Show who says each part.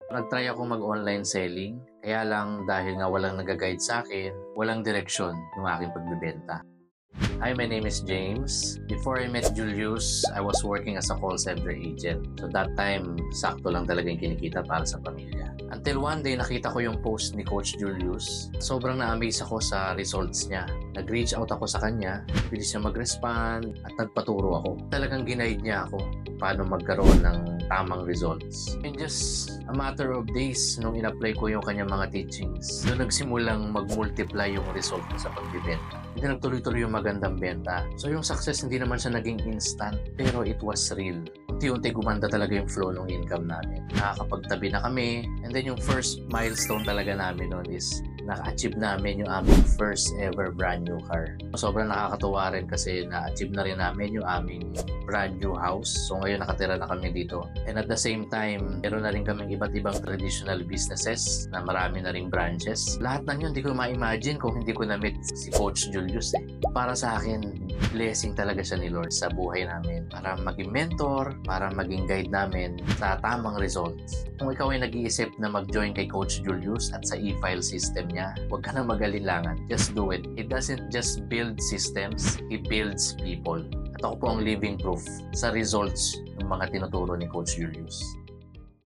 Speaker 1: Nag-try ako mag-online selling, kaya lang dahil nga walang nag-guide sa akin, walang direksyon yung aking pagbebenta. Hi, my name is James. Before I met Julius, I was working as a call center agent. So that time, sakto lang talaga yung kinikita para sa pamilya. Until one day, nakita ko yung post ni Coach Julius. Sobrang na-amaze ako sa results niya. Nag-reach out ako sa kanya, bilis niya mag-respond, at nagpaturo ako. Talagang ginaid niya ako paano magkaroon ng tamang results. In just a matter of days, nung in-apply ko yung kanyang mga teachings, doon nagsimulang mag-multiply yung result sa pagbibenta. Hindi nagtuloy-tuloy yung magandang benta. So yung success hindi naman siya naging instant, pero it was real. Unti-unti gumanda talaga yung flow ng income namin. Nakakapagtabi na kami, and then yung first milestone talaga namin noon is naka-achieve namin yung aming first ever brand new car. Sobrang nakakatuwa rin kasi na-achieve na rin namin yung aming brand new house. So ngayon nakatira na kami dito. And at the same time, meron na rin kaming iba't ibang traditional businesses na marami na ring branches. Lahat ng yun, hindi ko ma-imagine kung hindi ko na-meet si Coach Julius Para sa akin, blessing talaga siya ni Lord sa buhay namin. Para maging mentor, para maging guide namin sa tamang results. Kung ikaw ay nag-iisip na mag-join kay Coach Julius at sa e-file system niya, huwag ka na mag-alinlangan. Just do it. He doesn't just build systems, He builds people. At ako po ang living proof sa results ng mga tinuturo ni Coach Julius.